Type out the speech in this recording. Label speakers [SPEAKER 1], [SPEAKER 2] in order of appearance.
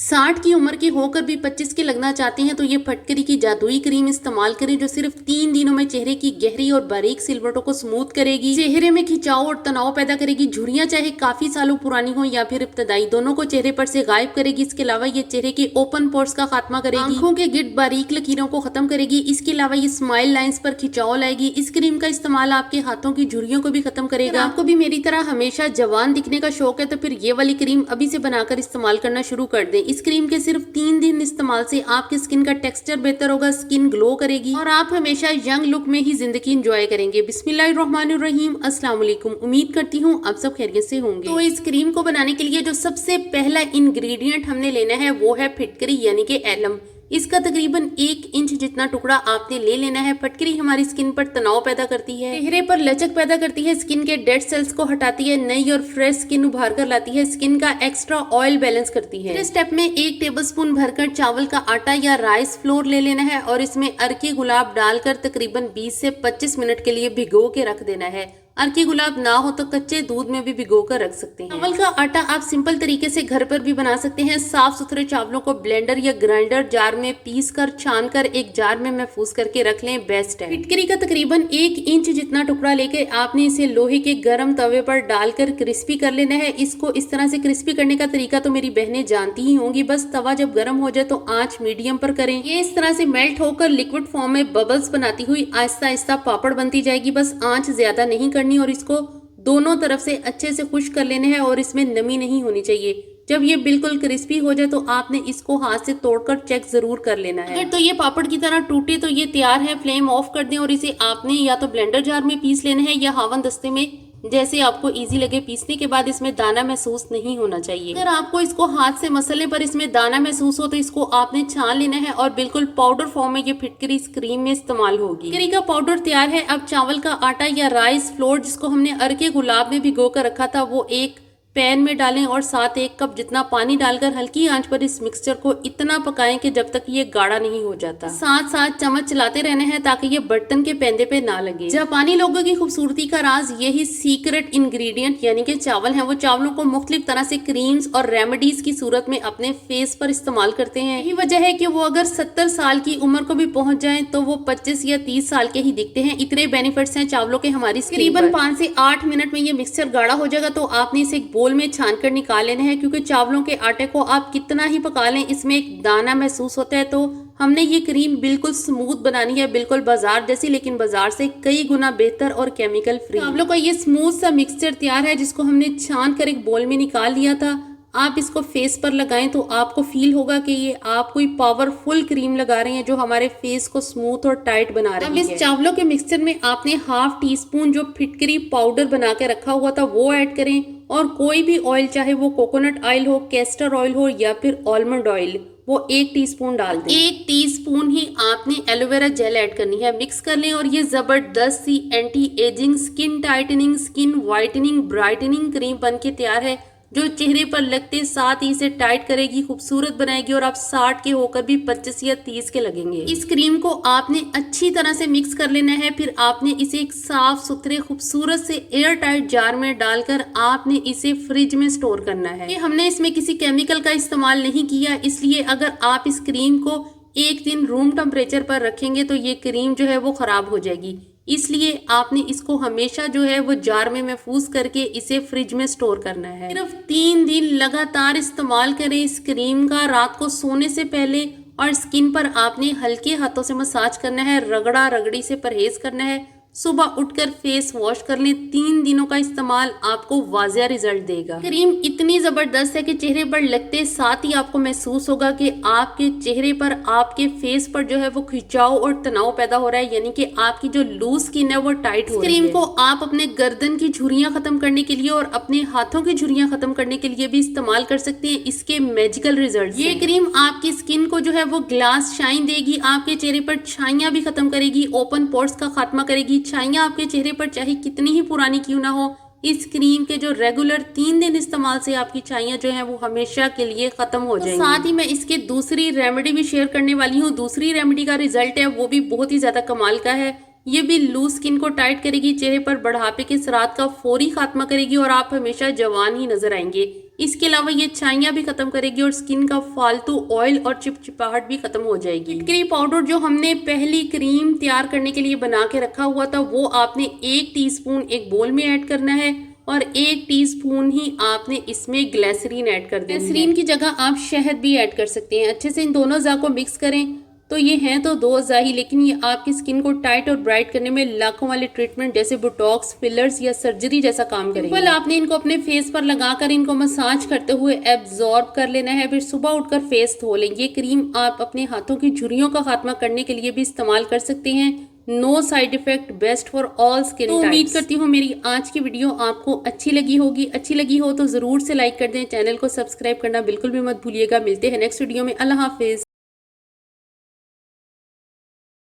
[SPEAKER 1] 60 की उम्र के होकर भी 25 के लगना चाहते हैं तो ये फटकरी की जादुई क्रीम इस्तेमाल करें जो सिर्फ 3 दिनों में चेहरे की गहरी और बारीक सिलवटों को स्मूथ करेगी, चेहरे में खिंचाव और तनाव पैदा करेगी। झुर्रियां चाहे काफी सालों पुरानी हो या फिर इब्तदाई, दोनों को चेहरे पर से गायब करेगी। इसके अलावा ये चेहरे के ओपन पोर्स का खात्मा करेगी, आंखों के गिट बारीक लकीरों को खत्म करेगी। इसके अलावा ये स्माइल लाइन्स पर खिंचाव लाएगी। इस क्रीम का इस्तेमाल आपके हाथों की झुर्रियों को भी खत्म करेगा। आपको भी मेरी तरह हमेशा जवान दिखने का शौक है तो फिर ये वाली क्रीम अभी से बनाकर इस्तेमाल करना शुरू कर दें। इस क्रीम के सिर्फ 3 दिन इस्तेमाल से आपकी स्किन का टेक्सचर बेहतर होगा, स्किन ग्लो करेगी और आप हमेशा यंग लुक में ही जिंदगी एंजॉय करेंगे। बिस्मिल्लाहिर्रहमानिर्रहीम, अस्सलाम वालेकुम। उम्मीद करती हूँ आप सब खैरियत से होंगे। तो इस क्रीम को बनाने के लिए जो सबसे पहला इंग्रेडिएंट हमने लेना है वो है फिटकरी यानी कि एलम। इसका तकरीबन 1 इंच जितना टुकड़ा आपने ले लेना है। फटकरी हमारी स्किन पर तनाव पैदा करती है, चेहरे पर लचक पैदा करती है, स्किन के डेड सेल्स को हटाती है, नई और फ्रेश स्किन उभार कर लाती है, स्किन का एक्स्ट्रा ऑयल बैलेंस करती है। इस स्टेप में 1 टेबलस्पून भरकर चावल का आटा या राइस फ्लोर ले लेना है और इसमें अर्के गुलाब डालकर तकरीबन 20 से 25 मिनट के लिए भिगो के रख देना है। अर्के गुलाब ना हो तो कच्चे दूध में भी भिगो कर रख सकते हैं। चावल का आटा आप सिंपल तरीके से घर पर भी बना सकते हैं। साफ सुथरे चावलों को ब्लेंडर या ग्राइंडर जार में पीस कर छान कर एक जार में महफूज करके रख लें, बेस्ट है। फिटकरी का तकरीबन 1 इंच जितना टुकड़ा लेके आपने इसे लोहे के गर्म तवे पर डालकर क्रिस्पी कर लेना है। इसको इस तरह से क्रिस्पी करने का तरीका तो मेरी बहनें जानती ही होंगी। बस तवा जब गर्म हो जाए तो आंच मीडियम पर करें। ये इस तरह से मेल्ट होकर लिक्विड फॉर्म में बबल्स बनाती हुई आहिस्ता आहिस्ता पापड़ बनती जाएगी। बस आंच ज्यादा नहीं करनी और इसको दोनों तरफ से अच्छे से खुश्क कर लेने हैं और इसमें नमी नहीं होनी चाहिए। जब ये बिल्कुल क्रिस्पी हो जाए तो आपने इसको हाथ से तोड़कर चेक जरूर कर लेना है। अगर तो ये पापड़ की तरह टूटे तो ये तैयार है। फ्लेम ऑफ कर दें और इसे आपने या तो ब्लेंडर जार में पीस लेना है या हावन दस्ते में, जैसे आपको इजी लगे। पीसने के बाद इसमें दाना महसूस नहीं होना चाहिए। अगर आपको इसको हाथ से मसलने पर इसमें दाना महसूस हो तो इसको आपने छान लेना है और बिल्कुल पाउडर फॉर्म में ये फिटकरी इस क्रीम में इस्तेमाल होगी। फिटकरी का पाउडर तैयार है। अब चावल का आटा या राइस फ्लोर जिसको हमने अर्के गुलाब में भिगो कर रखा था वो एक पैन में डालें और साथ 1 कप जितना पानी डालकर हल्की आंच पर इस मिक्सचर को इतना पकाएं कि जब तक ये गाढ़ा नहीं हो जाता। साथ साथ चम्मच चलाते रहना है ताकि ये बर्तन के पेंदे पे ना लगे। जापानी लोगों की खूबसूरती का राज यही सीक्रेट इंग्रेडिएंट यानी कि चावल है। वो चावलों को मुख्तलिफ तरह से क्रीम्स और रेमेडीज की सूरत में अपने फेस पर इस्तेमाल करते हैं। यही वजह है कि वो अगर 70 साल की उम्र को भी पहुंच जाए तो वो 25 या 30 साल के ही दिखते हैं। इतने बेनिफिट्स हैं चावलों के हमारी तकरीबन 5 से 8 मिनट में ये मिक्सचर गाढ़ा हो जाएगा तो आपने इसे बोल में छानकर निकाल लेना है। क्योंकि चावलों के आटे को आप कितना ही पका लें इसमें एक दाना महसूस होता है। तो हमने ये क्रीम बिल्कुल स्मूथ बनानी है, बिल्कुल बाजार जैसी, लेकिन बाजार से कई गुना बेहतर और केमिकल फ्री। चावलों का ये स्मूथ सा मिक्सचर तैयार है जिसको हमने छान कर एक बोल में निकाल लिया था। आप इसको फेस पर लगाएं तो आपको फील होगा कि ये आप कोई पावरफुल क्रीम लगा रहे हैं जो हमारे फेस को स्मूथ और टाइट बना रही है। अब इस चावलों के मिक्सचर में आपने ½ टीस्पून जो फिटकरी पाउडर बना के रखा हुआ था वो ऐड करें और कोई भी ऑयल, चाहे वो कोकोनट ऑयल हो, कैस्टर ऑयल हो या फिर आलमंड ऑयल, वो 1 टीस्पून डाल दें। 1 टीस्पून ही आपने एलोवेरा जेल ऐड करनी है। मिक्स कर लें और ये जबरदस्त सी anti ageing, skin tightening, skin whitening, brightening cream बन के तैयार है जो चेहरे पर लगते साथ ही इसे टाइट करेगी, खूबसूरत बनाएगी और आप 60 के होकर भी 25 या 30 के लगेंगे। इस क्रीम को आपने अच्छी तरह से मिक्स कर लेना है। फिर आपने इसे एक साफ सुथरे खूबसूरत से एयर टाइट जार में डालकर आपने इसे फ्रिज में स्टोर करना है। ये हमने इसमें किसी केमिकल का इस्तेमाल नहीं किया, इसलिए अगर आप इस क्रीम को 1 दिन रूम टेम्परेचर पर रखेंगे तो ये क्रीम जो है वो खराब हो जाएगी। इसलिए आपने इसको हमेशा जो है वो जार में महफूज करके इसे फ्रिज में स्टोर करना है। सिर्फ 3 दिन लगातार इस्तेमाल करें इस क्रीम का, रात को सोने से पहले, और स्किन पर आपने हल्के हाथों से मसाज करना है, रगड़ा रगड़ी से परहेज करना है। सुबह उठकर फेस वॉश कर लें। 3 दिनों का इस्तेमाल आपको वाजिया रिजल्ट देगा। क्रीम इतनी जबरदस्त है कि चेहरे पर लगते साथ ही आपको महसूस होगा कि आपके चेहरे पर, आपके फेस पर जो है वो खिंचाव और तनाव पैदा हो रहा है, यानी कि आपकी जो लूज स्किन है वो टाइट हो रही है। क्रीम को आप अपने गर्दन की झुर्रियां खत्म करने के लिए और अपने हाथों की झुर्रियां खत्म करने के लिए भी इस्तेमाल कर सकते हैं इसके मैजिकल रिजल्ट। ये क्रीम आपकी स्किन को जो है वो ग्लास शाइन देगी, आपके चेहरे पर छाइयां भी खत्म करेगी, ओपन पोर्स का खात्मा करेगी। छाइयां आपके चेहरे पर चाहे कितनी ही पुरानी क्यों ना हो, इस क्रीम के जो रेगुलर 3 दिन इस्तेमाल से आपकी छाइयां जो है वो हमेशा के लिए खत्म हो जाएंगी। साथ ही मैं इसके दूसरी रेमेडी भी शेयर करने वाली हूँ। दूसरी रेमेडी का रिजल्ट है वो भी बहुत ही ज्यादा कमाल का है। ये भी लूज स्किन को टाइट करेगी, चेहरे पर बढ़ापे के सरात का फौरी खात्मा करेगी और आप हमेशा जवान ही नजर आएंगे। इसके अलावा ये छाइयाँ भी खत्म करेगी और स्किन का फालतू ऑयल और चिपचिपाहट भी खत्म हो जाएगी। फिटकरी पाउडर जो हमने पहली क्रीम तैयार करने के लिए बना के रखा हुआ था वो आपने 1 टीस्पून एक बोल में ऐड करना है और 1 टीस्पून ही आपने इसमें ग्लिसरीन ऐड कर देना है। ग्लिसरीन की जगह आप शहद भी ऐड कर सकते हैं। अच्छे से इन दोनों अज़ा को मिक्स करें। तो ये हैं तो 2 अज़ा ही, लेकिन ये आपकी स्किन को टाइट और ब्राइट करने में लाखों वाले ट्रीटमेंट जैसे बोटॉक्स, फिलर्स या सर्जरी जैसा काम करेंगे। सिंपल आपने इनको अपने फेस पर लगाकर इनको मसाज करते हुए एब्जॉर्ब कर लेना है, फिर सुबह उठकर फेस धो लें। ये क्रीम आप अपने हाथों की झुर्रियों का खात्मा करने के लिए भी इस्तेमाल कर सकते हैं। No side effect, best for all skin types. उम्मीद करती हूँ मेरी आज की वीडियो आपको अच्छी लगी होगी। अच्छी लगी हो तो जरूर से लाइक कर दें, चैनल को सब्सक्राइब करना बिल्कुल भी मत भूलिएगा। मिलते हैं नेक्स्ट वीडियो में। अल्लाह हाफिज।